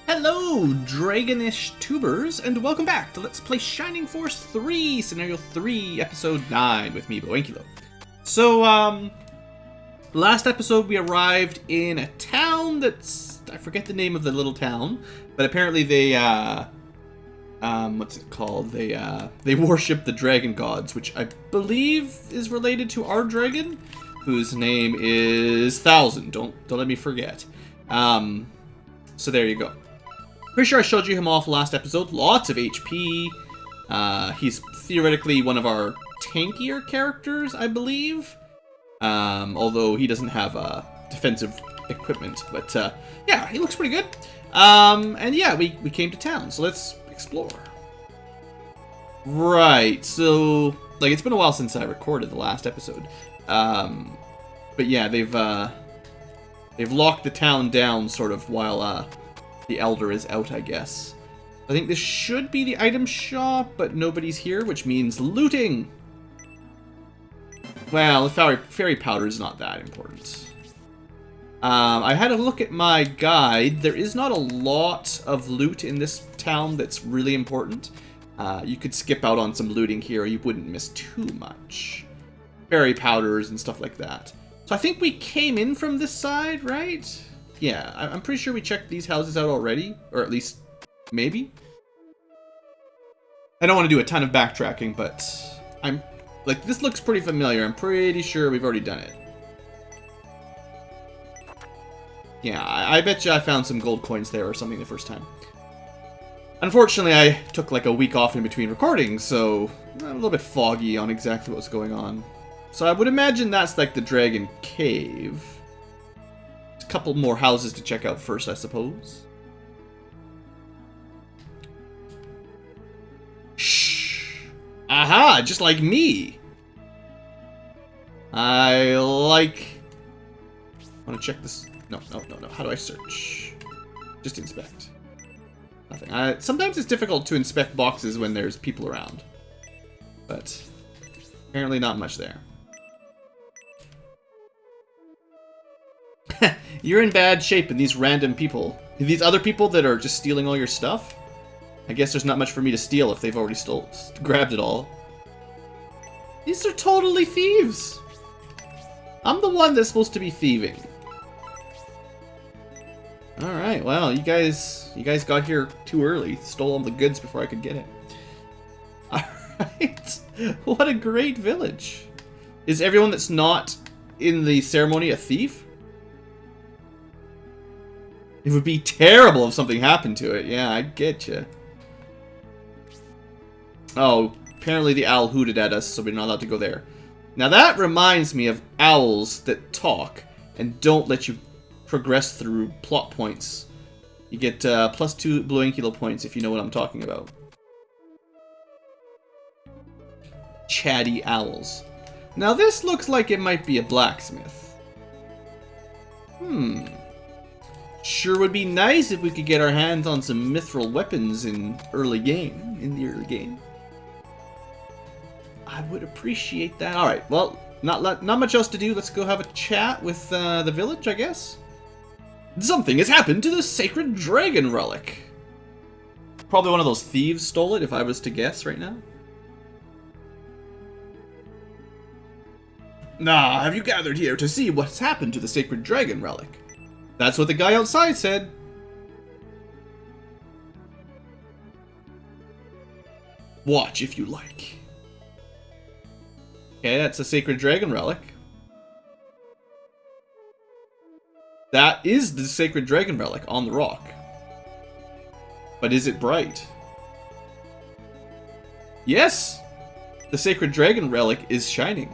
Hello, Dragonish tubers, and welcome back to Let's Play Shining Force 3, Scenario 3, Episode 9, with me, BlueAnkylo. So, last episode we arrived in a town that's... I forget the name of the little town, but apparently they, what's it called? They worship the dragon gods, which I believe is related to our dragon, whose name is Thousand. Don't let me forget. So there you go. Pretty sure I showed you him off last episode. Lots of HP. He's theoretically one of our tankier characters, I believe. Although he doesn't have defensive equipment. But yeah, he looks pretty good. And yeah, we came to town, so let's explore. Right, so like it's been a while since I recorded the last episode. But yeah, they've locked the town down sort of while the Elder is out, I guess. I think this should be the item shop, but nobody's here, which means looting! Well, the fairy powder is not that important. I had a look at my guide. There is not a lot of loot in this town that's really important. You could skip out on some looting here, you wouldn't miss too much. Fairy powders and stuff like that. So I think we came in from this side, right? Yeah, I'm pretty sure we checked these houses out already, or at least, maybe? I don't want to do a ton of backtracking, but I'm, like, this looks pretty familiar. I'm pretty sure we've already done it. Yeah, I bet you I found some gold coins there or something the first time. Unfortunately, I took like a week off in between recordings, so I'm a little bit foggy on exactly what's going on. So I would imagine that's like the dragon cave. A couple more houses to check out first, I suppose. Shh! Aha! Just like me! I want to check this... No. How do I search? Just inspect. Nothing. Sometimes it's difficult to inspect boxes when there's people around. But apparently not much there. You're in bad shape, and these random people, these other people that are just stealing all your stuff, I guess there's not much for me to steal if they've already grabbed it all. These are totally thieves. I'm the one that's supposed to be thieving. Alright, well, you guys got here too early. Stole all the goods before I could get it. Alright. What a great village. Is everyone that's not in the ceremony a thief? It would be terrible if something happened to it. Yeah, I get you. Oh, apparently the owl hooted at us, so we're not allowed to go there. Now that reminds me of owls that talk and don't let you progress through plot points. You get +2 BlueAnkylo points if you know what I'm talking about. Chatty owls. Now this looks like it might be a blacksmith. Sure would be nice if we could get our hands on some mithril weapons in the early game. I would appreciate that. Alright, well, not much else to do. Let's go have a chat with the village, I guess. Something has happened to the sacred dragon relic. Probably one of those thieves stole it, if I was to guess right now. Nah, have you gathered here to see what's happened to the sacred dragon relic? That's what the guy outside said. Watch if you like. Okay, that's a sacred dragon relic. That is the sacred dragon relic on the rock. But is it bright? Yes! The sacred dragon relic is shining.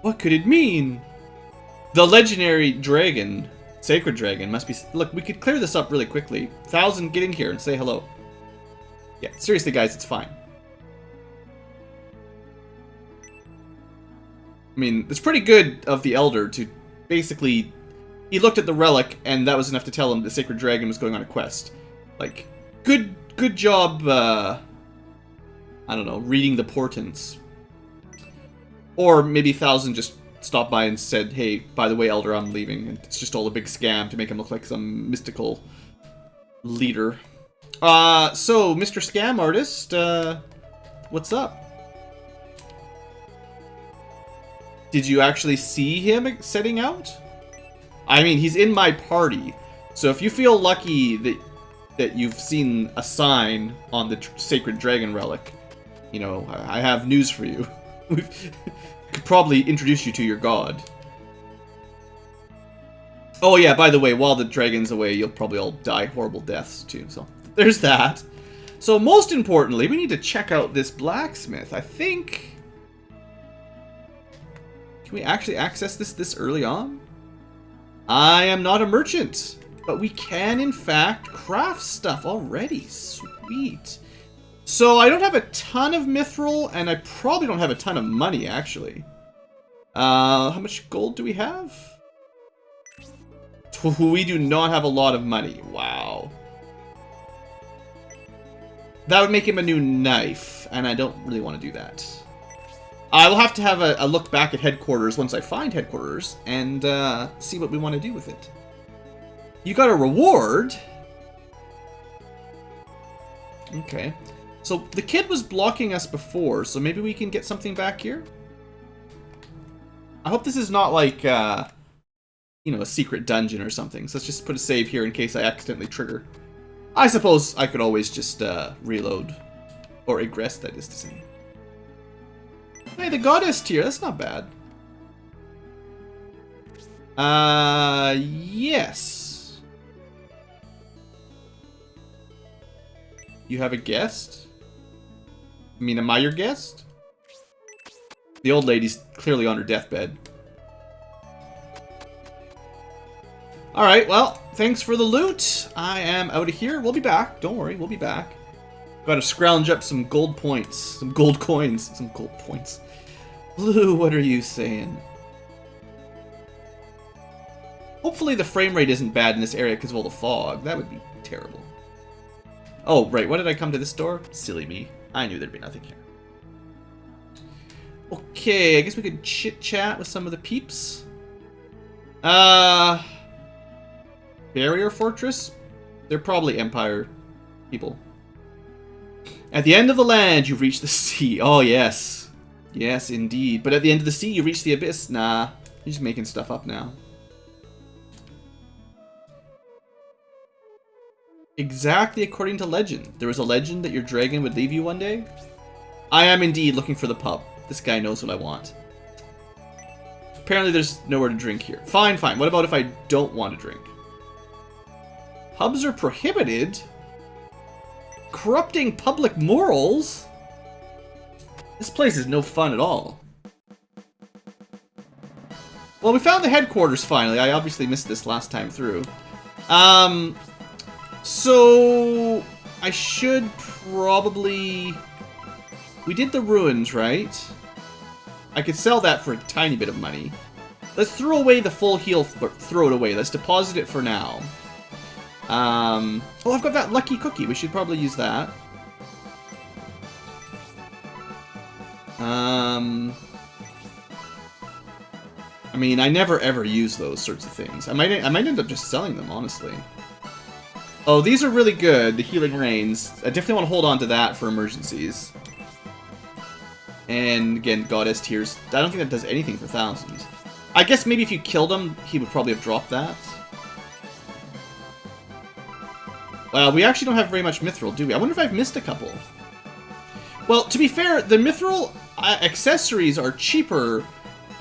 What could it mean? The legendary dragon, sacred dragon, must be... Look, we could clear this up really quickly. Thousand, get in here and say hello. Yeah, seriously guys, it's fine. I mean, it's pretty good of the Elder to basically... He looked at the relic, and that was enough to tell him the sacred dragon was going on a quest. Like, good job, I don't know, reading the portents. Or maybe Thousand just stopped by and said, hey, by the way, Elder, I'm leaving. And it's just all a big scam to make him look like some mystical leader. So, Mr. Scam Artist, what's up? Did you actually see him setting out? I mean, he's in my party. So if you feel lucky that you've seen a sign on the Sacred Dragon Relic, you know, I have news for you. We could probably introduce you to your god. Oh yeah, by the way, while the dragon's away, you'll probably all die horrible deaths too, so there's that. So most importantly, we need to check out this blacksmith. I think... Can we actually access this early on? I am not a merchant, but we can in fact craft stuff already. Sweet. So I don't have a ton of mithril, and I probably don't have a ton of money, actually. How much gold do we have? We do not have a lot of money. Wow. That would make him a new knife, and I don't really want to do that. I will have to have a look back at headquarters once I find headquarters, and see what we want to do with it. You got a reward? Okay. So the kid was blocking us before, so maybe we can get something back here? I hope this is not like, you know, a secret dungeon or something. So let's just put a save here in case I accidentally trigger. I suppose I could always just reload. Or egress, that is to say. Hey, the goddess tier, that's not bad. Yes. You have a guest? I mean, am I your guest? The old lady's clearly on her deathbed. Alright, well, thanks for the loot. I am out of here. We'll be back. Don't worry, we'll be back. Gotta scrounge up some gold points. Some gold coins. Some gold points. Blue, what are you saying? Hopefully the frame rate isn't bad in this area because of all the fog. That would be terrible. Oh, right. Why did I come to this door? Silly me. I knew there'd be nothing here. Okay, I guess we could chit-chat with some of the peeps. Barrier Fortress? They're probably Empire people. At the end of the land, you've reached the sea. Oh, yes. Yes, indeed. But at the end of the sea, you reach the abyss. Nah, you're just making stuff up now. Exactly according to legend. There was a legend that your dragon would leave you one day. I am indeed looking for the pub. This guy knows what I want. Apparently there's nowhere to drink here. Fine, fine. What about if I don't want to drink? Pubs are prohibited? Corrupting public morals? This place is no fun at all. Well, we found the headquarters finally. I obviously missed this last time through. So I should probably... We did the ruins, right? I could sell that for a tiny bit of money. Let's throw away the full heal, or throw it away. Let's deposit it for now. Oh, I've got that lucky cookie. We should probably use that. I mean, I never ever use those sorts of things. I might end up just selling them, honestly. Oh, these are really good, the Healing Rains. I definitely want to hold on to that for emergencies. And again, Goddess Tears. I don't think that does anything for thousands. I guess maybe if you killed him, he would probably have dropped that. We actually don't have very much mithril, do we? I wonder if I've missed a couple. Well, to be fair, the mithril accessories are cheaper,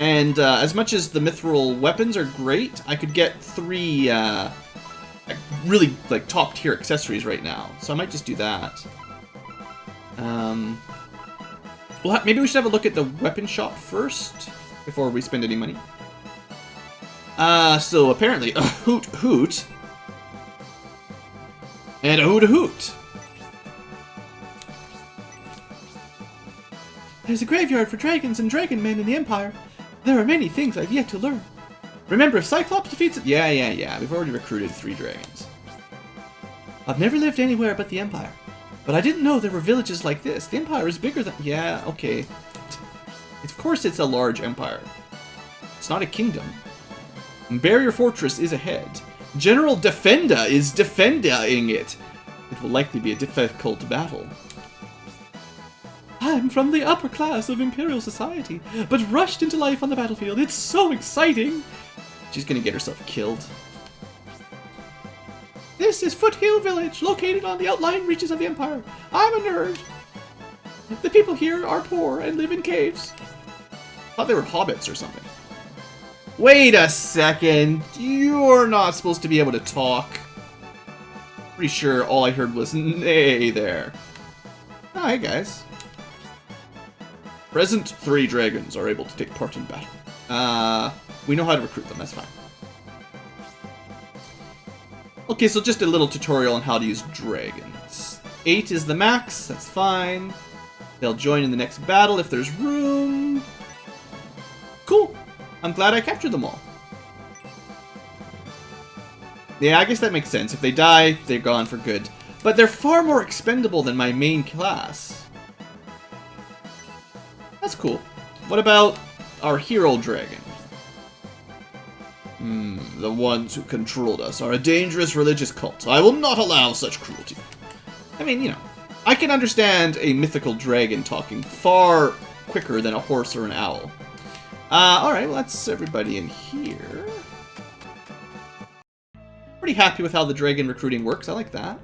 and as much as the mithril weapons are great, I could get 3 really like top tier accessories right now, so I might just do that. Well, maybe we should have a look at the weapon shop first before we spend any money. So apparently a hoot hoot and a hoot hoot. There's a graveyard for dragons and dragon men in the Empire. There are many things I've yet to learn. Remember, if Cyclops defeats it... Yeah. We've already recruited 3 dragons. I've never lived anywhere but the Empire. But I didn't know there were villages like this. The Empire is bigger than... Yeah, okay. Of course it's a large empire. It's not a kingdom. Barrier Fortress is ahead. General Defenda is defending it. It will likely be a difficult battle. I'm from the upper class of Imperial Society, but rushed into life on the battlefield. It's so exciting! She's gonna get herself killed. This is Foothill Village, located on the outlying reaches of the Empire. I'm a nerd. The people here are poor and live in caves. I thought they were hobbits or something. Wait a second. You're not supposed to be able to talk. Pretty sure all I heard was nay there. Oh, hey guys. Present 3 dragons are able to take part in battle. We know how to recruit them, that's fine. Okay, so just a little tutorial on how to use dragons. 8 is the max, that's fine. They'll join in the next battle if there's room. Cool. I'm glad I captured them all. Yeah, I guess that makes sense. If they die, they're gone for good. But they're far more expendable than my main class. That's cool. What about our hero dragon? The ones who controlled us are a dangerous religious cult. I will not allow such cruelty. I mean, you know, I can understand a mythical dragon talking far quicker than a horse or an owl. Alright, well, that's everybody in here. Pretty happy with how the dragon recruiting works. I like that.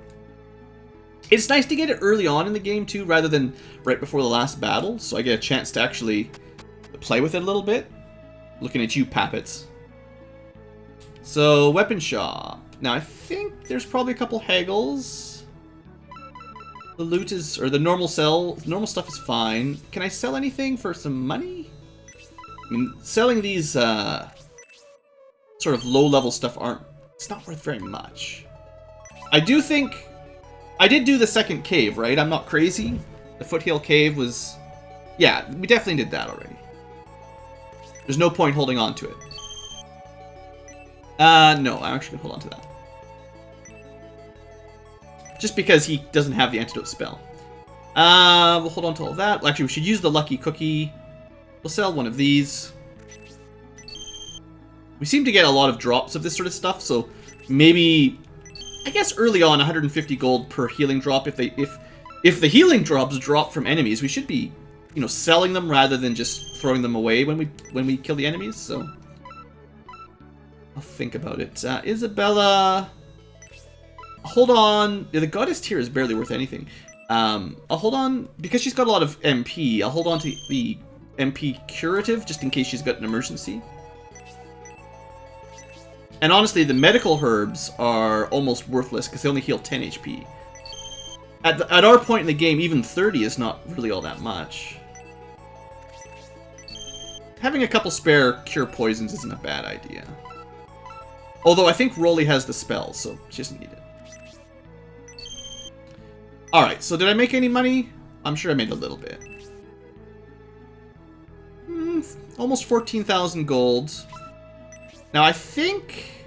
It's nice to get it early on in the game, too, rather than right before the last battle, so I get a chance to actually play with it a little bit. Looking at you, Pappets. So, weapon shop. Now, I think there's probably a couple haggles. The loot is, or the normal stuff is fine. Can I sell anything for some money? I mean, selling these, sort of low-level stuff it's not worth very much. I do think, I did do the second cave, right? I'm not crazy. The Foothill cave was, yeah, we definitely did that already. There's no point holding on to it. No, I'm actually gonna hold on to that. Just because he doesn't have the antidote spell. We'll hold on to all that. Actually, we should use the lucky cookie. We'll sell one of these. We seem to get a lot of drops of this sort of stuff, so maybe, I guess early on, 150 gold per healing drop. If the healing drops drop from enemies, we should be, you know, selling them rather than just throwing them away when we kill the enemies. So I'll think about it. Isabella, hold on. Yeah, the goddess tier is barely worth anything. I'll hold on because she's got a lot of MP. I'll hold on to the MP curative just in case she's got an emergency. And honestly, the medical herbs are almost worthless because they only heal 10 HP. At our point in the game, even 30 is not really all that much. Having a couple spare cure poisons isn't a bad idea. Although I think Rolly has the spell, so she doesn't need it. Alright, so did I make any money? I'm sure I made a little bit. Almost 14,000 gold. Now, I think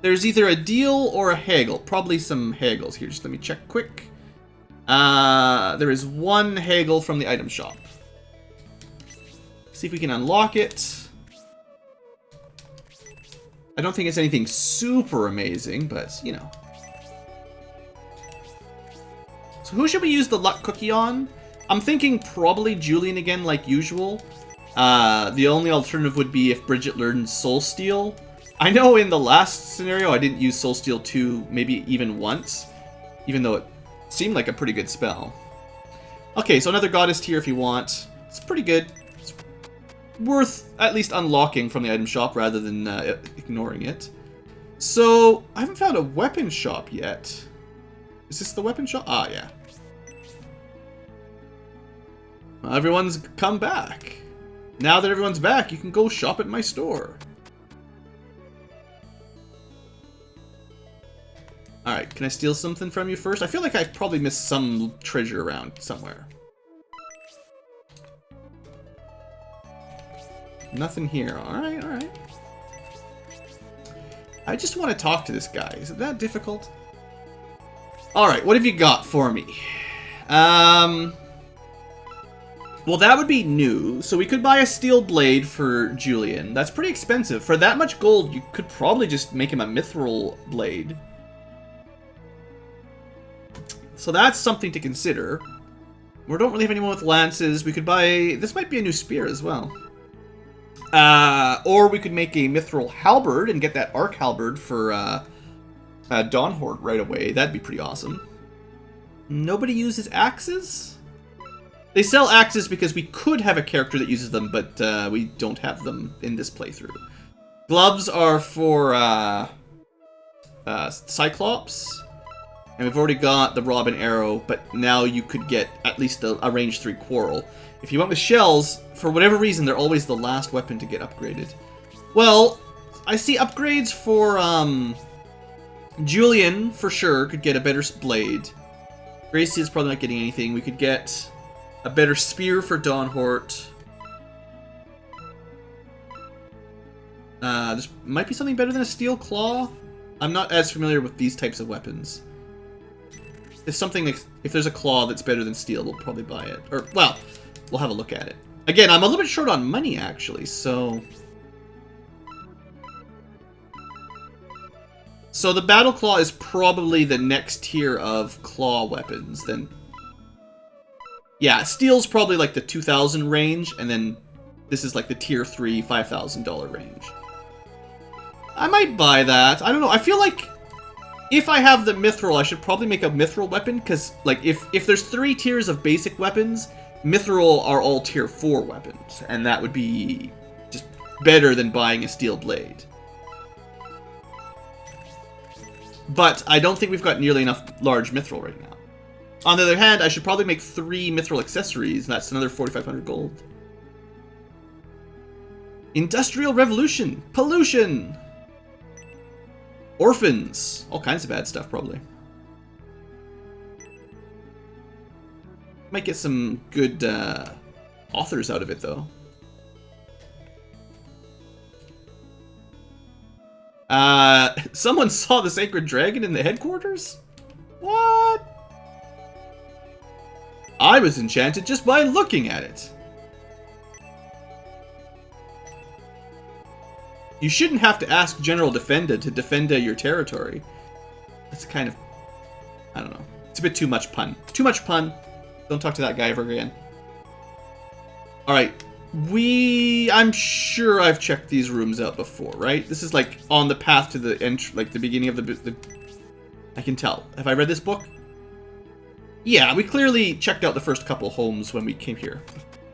there's either a deal or a haggle. Probably some haggles here. Just let me check quick. There is one haggle from the item shop. See if we can unlock it. I don't think it's anything super amazing, but, you know. So who should we use the luck cookie on? I'm thinking probably Julian again, like usual. The only alternative would be if Bridget learned Soul Steal. I know in the last scenario I didn't use Soul Steal 2 maybe even once, even though it seemed like a pretty good spell. Okay, so another goddess tier if you want. It's pretty good. It's worth at least unlocking from the item shop rather than ignoring it. So, I haven't found a weapon shop yet. Is this the weapon shop? Ah, yeah. Well, everyone's come back. Now that everyone's back, you can go shop at my store. Alright, can I steal something from you first? I feel like I probably missed some treasure around somewhere. Nothing here. Alright, alright. I just want to talk to this guy. Is it that difficult? Alright, what have you got for me? Well, that would be new. So we could buy a steel blade for Julian. That's pretty expensive. For that much gold, you could probably just make him a mithril blade. So that's something to consider. We don't really have anyone with lances. We could buy... This might be a new spear as well. Or we could make a mithril halberd and get that arc halberd for Dawnhorde right away. That'd be pretty awesome. Nobody uses axes? They sell axes because we could have a character that uses them, but we don't have them in this playthrough. Gloves are for Cyclops. And we've already got the Robin Arrow, but now you could get at least a range 3 Quarrel. If you went with shells, for whatever reason, they're always the last weapon to get upgraded. Well, I see upgrades for Julian, for sure, could get a better blade. Gracie is probably not getting anything. We could get a better spear for Dawnhort. There might be something better than a steel claw. I'm not as familiar with these types of weapons. If there's a claw that's better than steel, we'll probably buy it. Or, well, we'll have a look at it. Again, I'm a little bit short on money, actually, so... So the Battle Claw is probably the next tier of claw weapons, then... Yeah, steel's probably like the 2,000 range, and then this is like the tier 3, $5,000 range. I might buy that. I don't know, I feel like... If I have the mithril, I should probably make a mithril weapon, because, like, if there's 3 tiers of basic weapons, mithril are all tier 4 weapons, and that would be just better than buying a steel blade. But I don't think we've got nearly enough large mithril right now. On the other hand, I should probably make 3 mithril accessories, and that's another 4,500 gold. Industrial Revolution! Pollution! Orphans! All kinds of bad stuff, probably. Might get some good authors out of it, though. Someone saw the Sacred Dragon in the headquarters? What? I was enchanted just by looking at it. You shouldn't have to ask General Defenda to defend your territory. That's kind of... I don't know. It's a bit too much pun. Too much pun. Don't talk to that guy ever again. Alright. I'm sure I've checked these rooms out before, right? This is like on the path to the like the beginning of the... I can tell. Have I read this book? Yeah, we clearly checked out the first couple homes when we came here.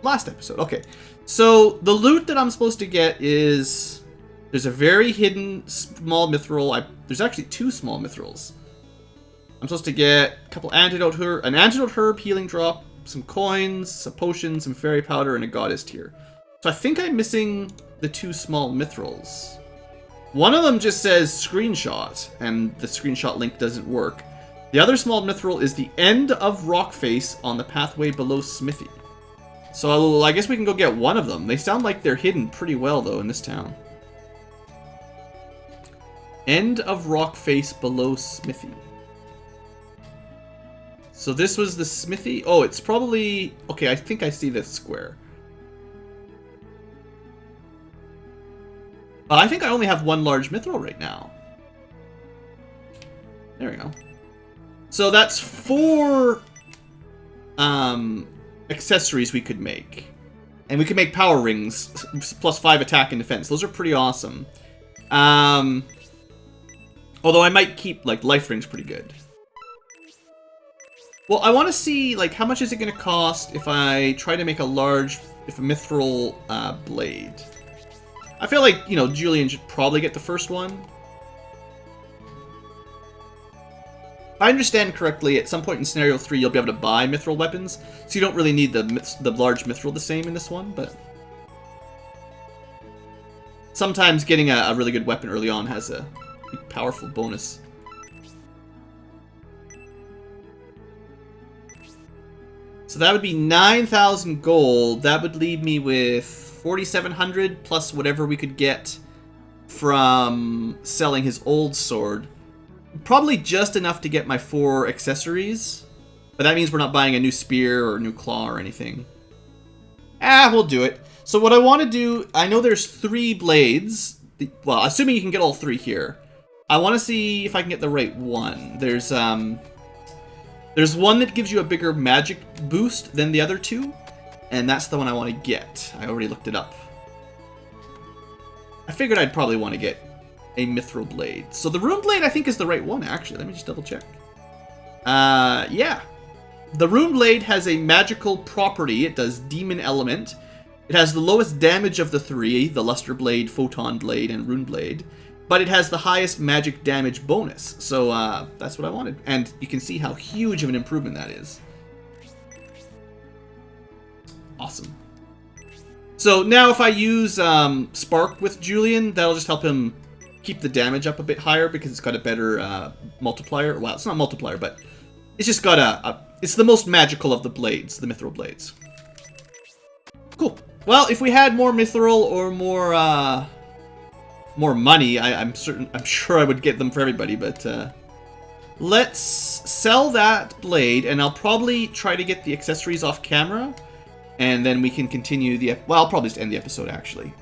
Last episode. Okay. So, the loot that I'm supposed to get is... There's a very hidden small mithril. There's actually 2 small mithrils. I'm supposed to get a couple antidote an antidote herb healing drop, some coins, some potions, some fairy powder, and a goddess tier. So I think I'm missing the 2 small mithrils. One of them just says screenshot, and the screenshot link doesn't work. The other small mithril is the end of rock face on the pathway below Smithy. So I guess we can go get one of them. They sound like they're hidden pretty well, though, in this town. End of rock face below Smithy. So this was the Smithy? Oh, it's probably... Okay, I think I see this square. I think I only have 1 large mithril right now. There we go. So that's 4 accessories we could make. And we could make power rings, plus 5 attack and defense. Those are pretty awesome. Although I might keep, like, life rings pretty good. Well, I want to see, like, how much is it going to cost if I try to make a mithril blade. I feel like, you know, Julian should probably get the first one. If I understand correctly, at some point in Scenario 3, you'll be able to buy mithril weapons, so you don't really need the large mithril the same in this one, but... Sometimes getting a really good weapon early on has a powerful bonus. So that would be 9,000 gold. That would leave me with 4,700 plus whatever we could get from selling his old sword. Probably just enough to get my 4 accessories. But that means we're not buying a new spear or a new claw or anything. We'll do it. So what I want to do, I know there's 3 blades. Well, assuming you can get all 3 here. I want to see if I can get the right one. There's one that gives you a bigger magic boost than the other 2. And that's the one I want to get. I already looked it up. I figured I'd probably want to get a mithril blade. So the rune blade I think is the right one, actually. Let me just double check. Yeah. The rune blade has a magical property. It does demon element. It has the lowest damage of the 3, the luster blade, photon blade, and rune blade. But it has the highest magic damage bonus. So that's what I wanted. And you can see how huge of an improvement that is. Awesome. So now if I use Spark with Julian, that'll just help him keep the damage up a bit higher because it's got a better multiplier. Well, it's not multiplier, but it's just got it's the most magical of the blades, the mithril blades. Cool. Well, if we had more mithril or more money, I'm sure I would get them for everybody, but let's sell that blade, and I'll probably try to get the accessories off camera, and then we can continue the... Well, I'll probably just end the episode, actually.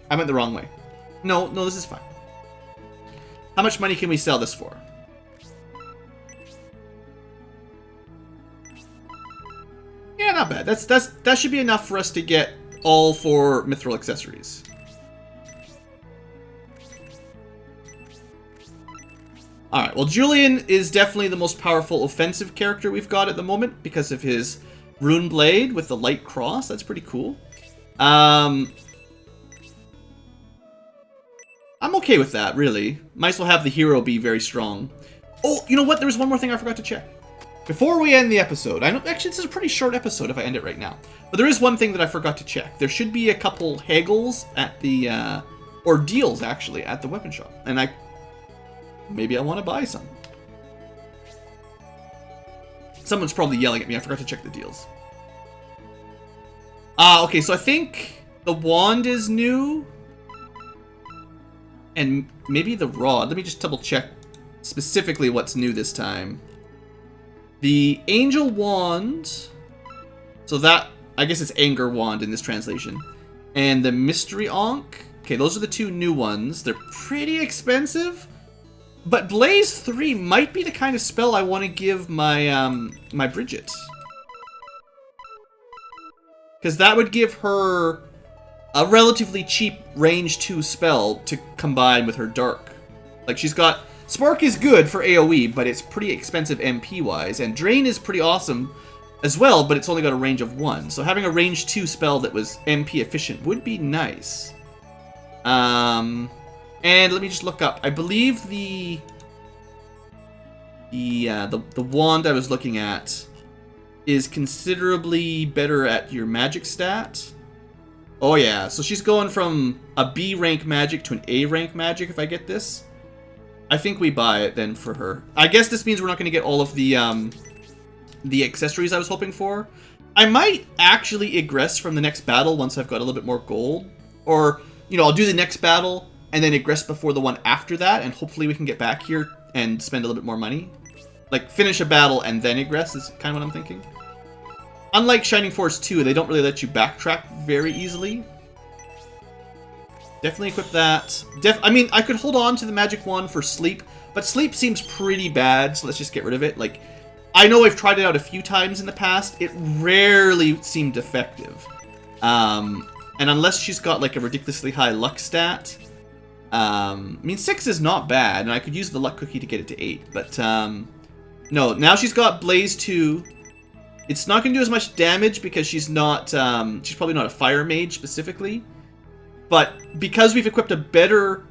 I went the wrong way. No, this is fine. How much money can we sell this for? Yeah, not bad. That should be enough for us to get all 4 mithril accessories. Alright, well, Julian is definitely the most powerful offensive character we've got at the moment because of his rune blade with the light cross. That's pretty cool. I'm okay with that, really. Might as well have the hero be very strong. Oh, you know what? There was one more thing I forgot to check. Before we end the episode, I know actually this is a pretty short episode if I end it right now. But there is one thing that I forgot to check. There should be a couple haggles at the, or deals actually, at the weapon shop. And maybe I want to buy some. Someone's probably yelling at me. I forgot to check the deals. Okay, so I think the wand is new. And maybe the rod. Let me just double check specifically what's new this time. The angel wand. So that, I guess it's anger wand in this translation. And the mystery ankh. Okay, those are the 2 new ones. They're pretty expensive. But Blaze 3 might be the kind of spell I want to give my my Bridget. Because that would give her a relatively cheap range 2 spell to combine with her dark. Like she's got... Spark is good for AoE, but it's pretty expensive MP-wise. And Drain is pretty awesome as well, but it's only got a range of 1. So having a range 2 spell that was MP efficient would be nice. And let me just look up. I believe the wand I was looking at is considerably better at your magic stat. Oh yeah, so she's going from a B rank magic to an A rank magic if I get this. I think we buy it then for her. I guess this means we're not going to get all of the accessories I was hoping for. I might actually egress from the next battle once I've got a little bit more gold. Or, you know, I'll do the next battle and then egress before the one after that, and hopefully we can get back here and spend a little bit more money. Like, finish a battle and then egress is kind of what I'm thinking. Unlike Shining Force 2, they don't really let you backtrack very easily. Definitely equip that. I mean, I could hold on to the magic wand for sleep, but sleep seems pretty bad, so let's just get rid of it. Like, I know I've tried it out a few times in the past. It rarely seemed effective. And unless she's got, like, a ridiculously high luck stat... I mean, 6 is not bad, and I could use the luck cookie to get it to 8, but, no, now she's got Blaze 2. It's not going to do as much damage because she's not, she's probably not a fire mage specifically. But because we've equipped a better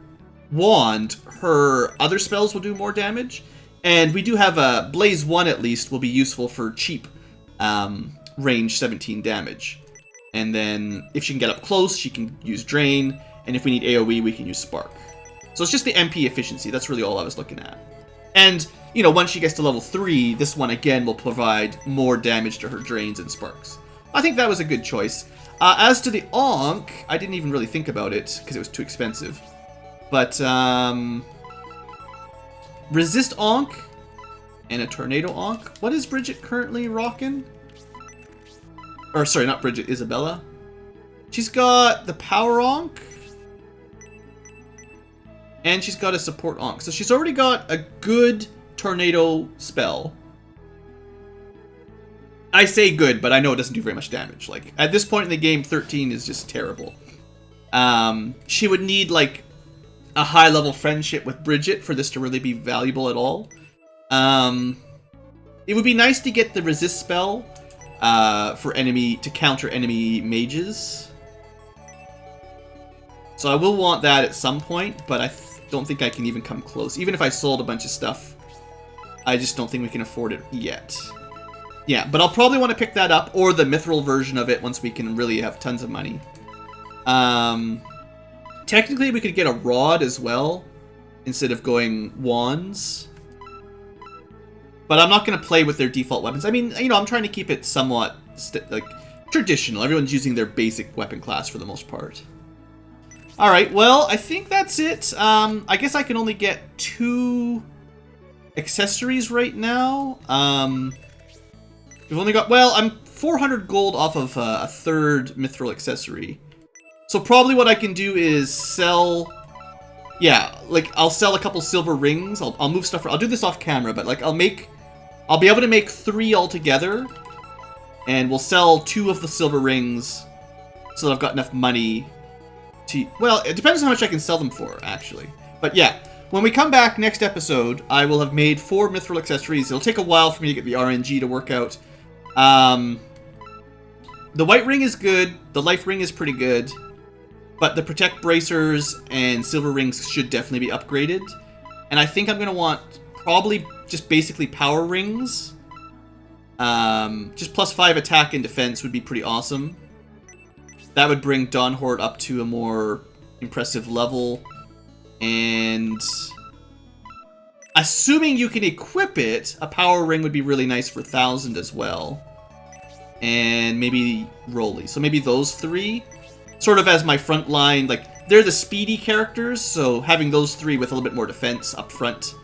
wand, her other spells will do more damage. And we do have a Blaze 1 at least will be useful for cheap range 17 damage. And then if she can get up close, she can use Drain. And if we need AoE, we can use Spark. So it's just the MP efficiency. That's really all I was looking at. And, you know, once she gets to level 3, this one again will provide more damage to her Drains and Sparks. I think that was a good choice. As to the Ankh, I didn't even really think about it because it was too expensive. But, Resist Ankh and a Tornado Ankh. What is Bridget currently rocking? Or, sorry, not Bridget, Isabella. She's got the Power Onk. And she's got a Support Onk. So she's already got a good Tornado spell. I say good, but I know it doesn't do very much damage. Like, at this point in the game, 13 is just terrible. She would need, like, a high-level friendship with Bridget for this to really be valuable at all. It would be nice to get the Resist spell to counter enemy mages. So I will want that at some point, but I don't think I can even come close. Even if I sold a bunch of stuff, I just don't think we can afford it yet. Yeah, but I'll probably want to pick that up, or the Mithril version of it once we can really have tons of money. Technically, we could get a Rod as well, instead of going Wands. But I'm not going to play with their default weapons. I mean, you know, I'm trying to keep it somewhat, like, traditional. Everyone's using their basic weapon class for the most part. Alright, well, I think that's it. I guess I can only get 2 accessories right now. We've only got, well, I'm 400 gold off of a 3rd mithril accessory. So probably what I can do is sell, yeah, like, I'll sell a couple silver rings. I'll move stuff, I'll do this off camera, but, like, I'll be able to make 3 altogether. And we'll sell 2 of the silver rings so that I've got enough money to, well, it depends on how much I can sell them for, actually. But yeah, when we come back next episode, I will have made 4 mithril accessories. It'll take a while for me to get the RNG to work out. The white ring is good, the life ring is pretty good, but the protect bracers and silver rings should definitely be upgraded. And I think I'm going to want probably just basically power rings. Just plus 5 attack and defense would be pretty awesome. That would bring Dawn Horde up to a more impressive level. And assuming you can equip it, a power ring would be really nice for 1,000 as well. And maybe Rolly. So maybe those 3. Sort of as my front line, like, they're the speedy characters, so having those 3 with a little bit more defense up front,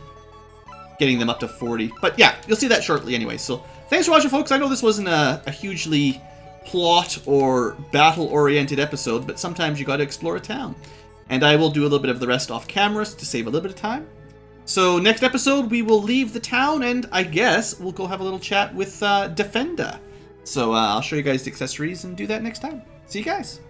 getting them up to 40. But yeah, you'll see that shortly anyway. So thanks for watching, folks. I know this wasn't a hugely plot or battle-oriented episode, but sometimes you gotta explore a town. And I will do a little bit of the rest off camera to save a little bit of time. So next episode, we will leave the town, and I guess we'll go have a little chat with Defenda. So I'll show you guys the accessories and do that next time. See you guys!